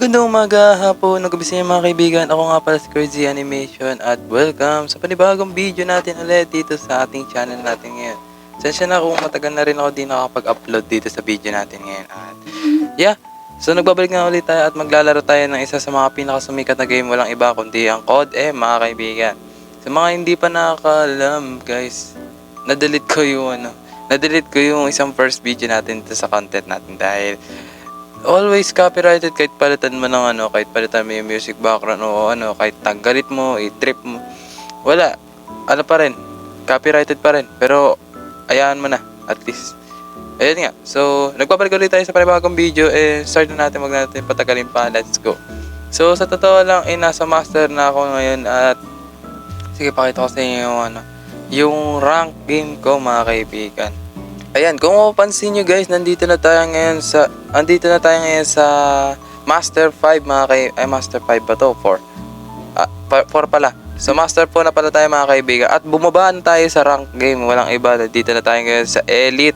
Gandang umaga, hapon, gabi sa inyo mga kaibigan. Ako nga pala si Crazy Animation at welcome sa panibagong video natin ulit dito sa ating channel natin ngayon. Sensya na kung matagal na rin ako di nakakapag-upload dito sa video natin ngayon. At yeah, so nagbabalik nga ulit tayo at maglalaro tayo ng isa sa mga pinakasumikat na game, walang iba kundi ang COD M mga kaibigan. Sa mga hindi pa nakakaalam guys, na-delete ko yung isang first video natin dito sa content natin dahil always copyrighted kahit palitan mo ng kahit palitan mo yung music background o kahit tanggalit mo, i-trip mo. Wala. Ano pa rin? Copyrighted pa rin. Pero, ayaan mo na. At least. Ayun nga. So, nagpapalik ulit tayo sa panibagong video. Start na natin. Wag natin patagalin pa. Let's go. So, sa totoo lang, nasa master na ako ngayon at sige, pakita ko sa inyo yung rank game ko mga kaibigan. Ayan, kung mapapansin nyo guys, nandito na tayo ngayon sa Master 5 Master 5 ba to? 4 pala. So Master 4 na pala tayo mga kaibigan. At bumaba na tayo sa rank game. Walang iba, nandito na tayo ngayon sa Elite.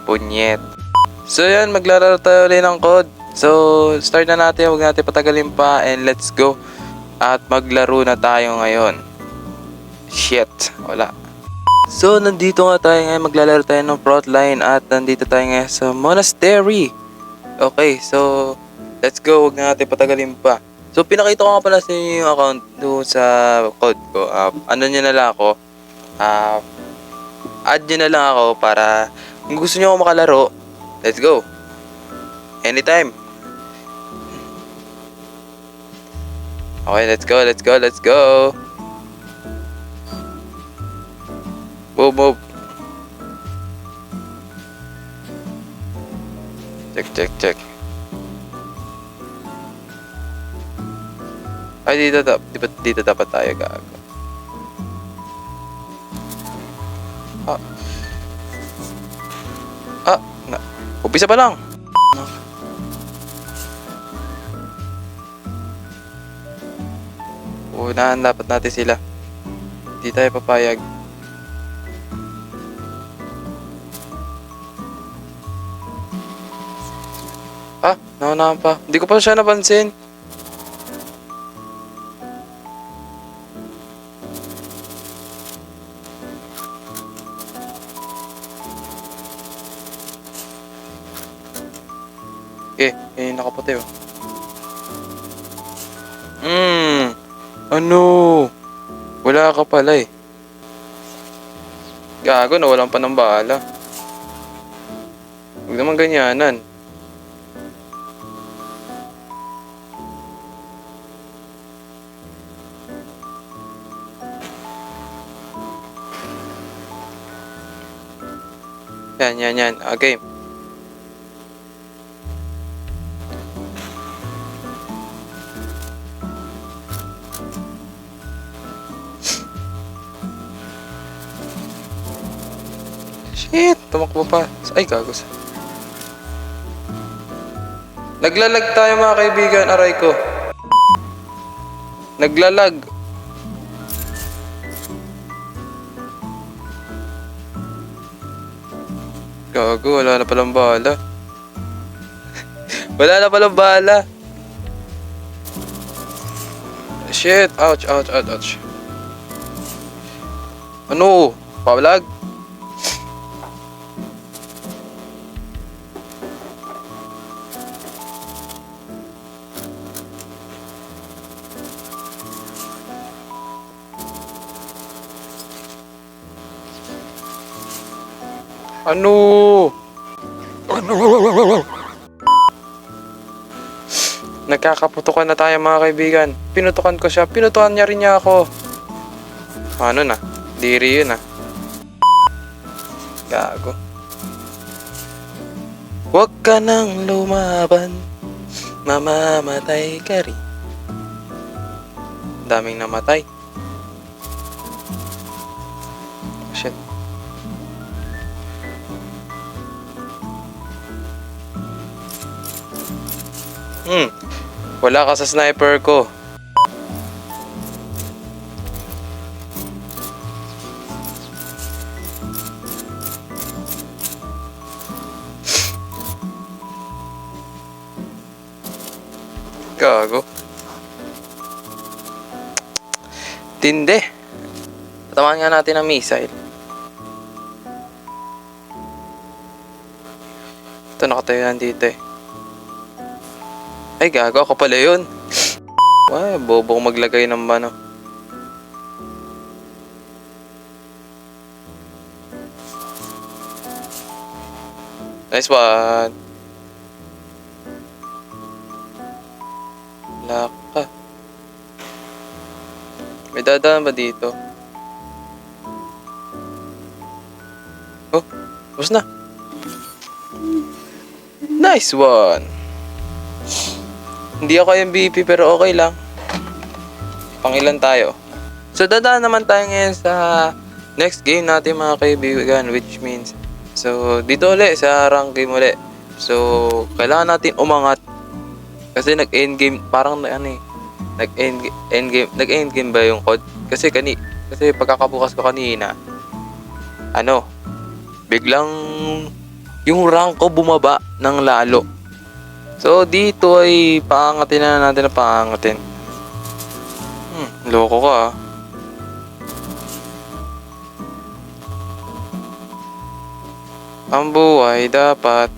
Punyet. So yan, maglalaro tayo ulit ng COD. So start na natin, huwag natin patagalin pa. And let's go. At maglaro na tayo ngayon. Shit, wala. So, nandito nga tayo ngayon, maglalaro tayo ng frontline at nandito tayo ngayon sa monastery. Okay, so, let's go. Huwag na natin patagalin pa. So, pinakita ko nga pala sa inyo yung account doon sa code ko. Ano nyo na lang ako. Add nyo na lang ako para kung gusto nyo ako makalaro, let's go. Anytime. Okay, let's go. Move. Check. Ay, dito dapat tayo gago. Umpisa pa lang. Unahan dapat natin sila. Hindi tayo papayag. Naunahan pa. Hindi ko pa siya napansin. Nakaputi oh. Ano? Wala ka pala eh. Gago, nawalan pa ng bala. Huwag naman ganyanan. Yan. Okay. Shit! Tumakbo pa. Ay, gagos. Naglalag tayo mga kaibigan. Aray ko. Naglalag. Gago, wala na palang bala. Wala na palang bala. Shit, ouch. Ano? Pawalag? Ano? Nagkakaputukan na tayo mga kaibigan. Pinutukan ko siya. Pinutukan niya rin niya ako. Ano na? Diri yun ah. Gago. Huwag ka nang lumaban. Mamamatay ka rin. Daming namatay. Shit. Wala ka sa sniper ko. gago. Tindi. Tatamaan nga natin ang missile. Ito, nakatayo lang dito eh. Ay, gago. Ako pala yun. Ay, bobo ko maglagay ng ano. Nice one. Laka. May dadaan ba dito? Oh, tapos na. Nice one. Hindi ako MVP pero okay lang. Pangilan tayo. So dadaan naman tayo ngayon sa next game natin mga kaibigan, which means so dito ulit sa rank game ulit. So kailangan natin umangat kasi nag-end game parang ano eh. Nag-end game ba yung code? Kasi pagkakabukas ko kanina biglang yung rank ko bumaba ng lalo. So dito ay paangatin na natin na paangatin. Loko ka ah. Ang buhay dapat.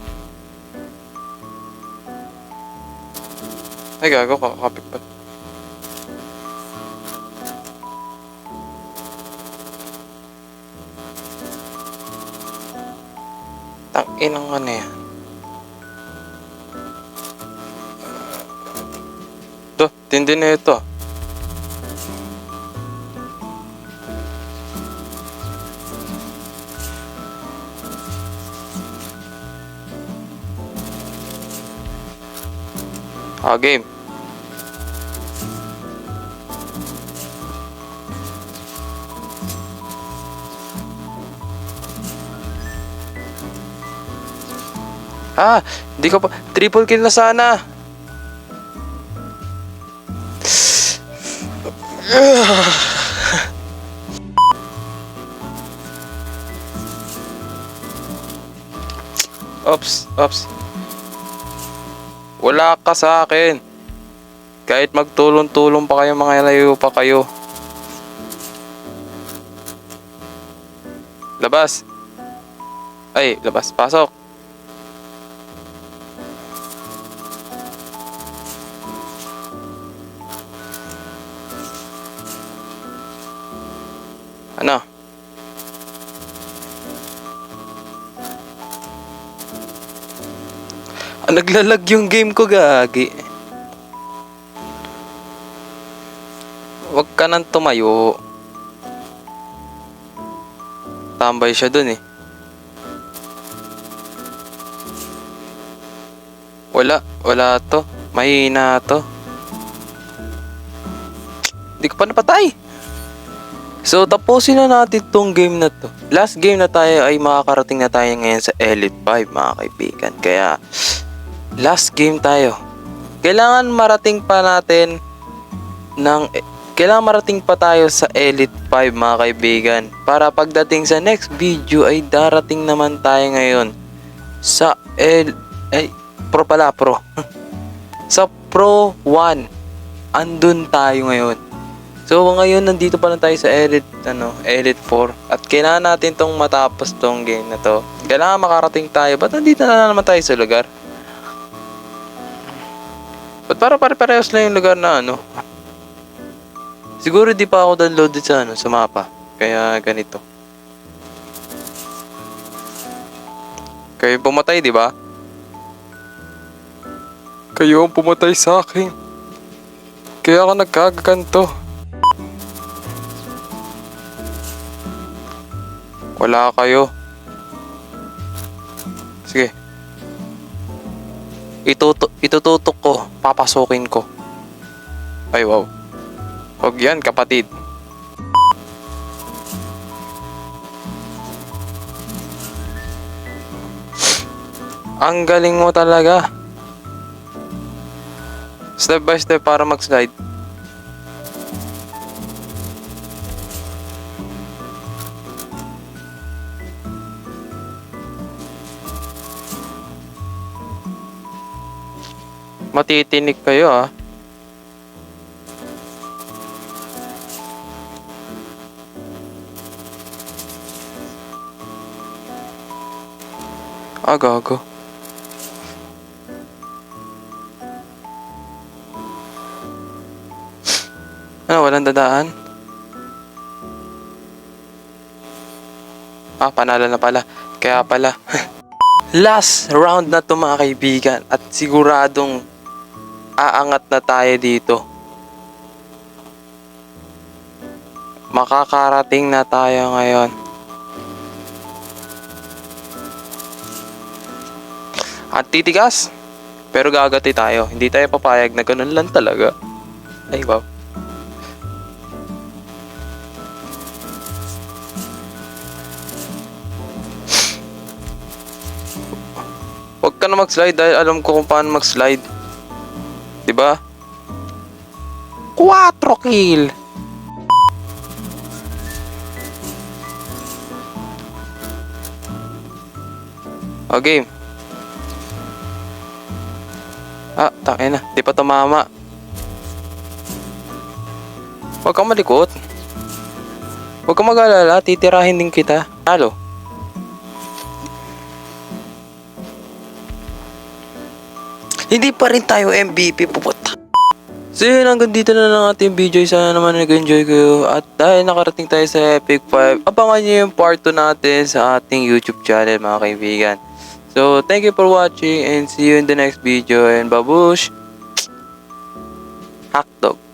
Ay gago, kakapit pa. Tangin ang ano yan. Ito, tindi na ito. Game. Hindi ko pa. Triple kill na sana. Ops. Wala ka sa akin. Kahit magtulong-tulong pa kayo, mga layo pa kayo. Labas. Labas. Pasok. Ano? Naglalag yung game ko, gagi. Huwag ka nang tumayo. Tambay siya dun eh. Wala to. Mahina to. Hindi ko pa napatay. So tapusin na natin tong game na to. Last game na tayo ay makakarating na tayo ngayon sa Elite 5 mga kaibigan. Kaya last game tayo. Kailangan marating pa tayo sa Elite 5 mga kaibigan. Para pagdating sa next video ay darating naman tayo ngayon sa Pro. Sa Pro 1. Andun tayo ngayon. So ngayon nandito pa lang tayo sa Elite 4 at kailangan natin tong matapos tong game na to. Kailangan makarating tayo. Ba't nandito na naman tayo sa lugar? Ba't para pare-parehas lang yung lugar na Siguro di pa ako downloaded sa mapa. Kaya ganito. Kayo pumatay, di ba? Kayo ang pumatay sa akin. Kaya ako nagkagaganto. Wala kayo. Sige. Itututok ko. Papasukin ko. Ay wow. Huwag yan kapatid. Ang galing mo talaga. Step by step para mag-slide. Matitinik kayo Gago. Ano, walang dadaan? Panalo na pala. Kaya pala. Last round na to mga kaibigan. At siguradong aangat na tayo dito. Makakarating na tayo ngayon. At titigas. Pero gagati tayo. Hindi tayo papayag na ganun lang talaga. Ay wow. Huwag ka na mag-slide dahil alam ko kung paano mag-slide. Diba? 4 kill. Game. Tangina. Di pa tumama. Huwag kang malikot. Huwag kang mag-alala. Titirahin din kita. Halo. Hindi pa rin tayo MVP, puputa. So yun, hanggang dito na lang ating video. Sana naman nag-enjoy kayo. At dahil nakarating tayo sa Epic 5, abangan nyo yung part 2 natin sa ating YouTube channel mga kaibigan. So thank you for watching and see you in the next video. And babush! Hotdog.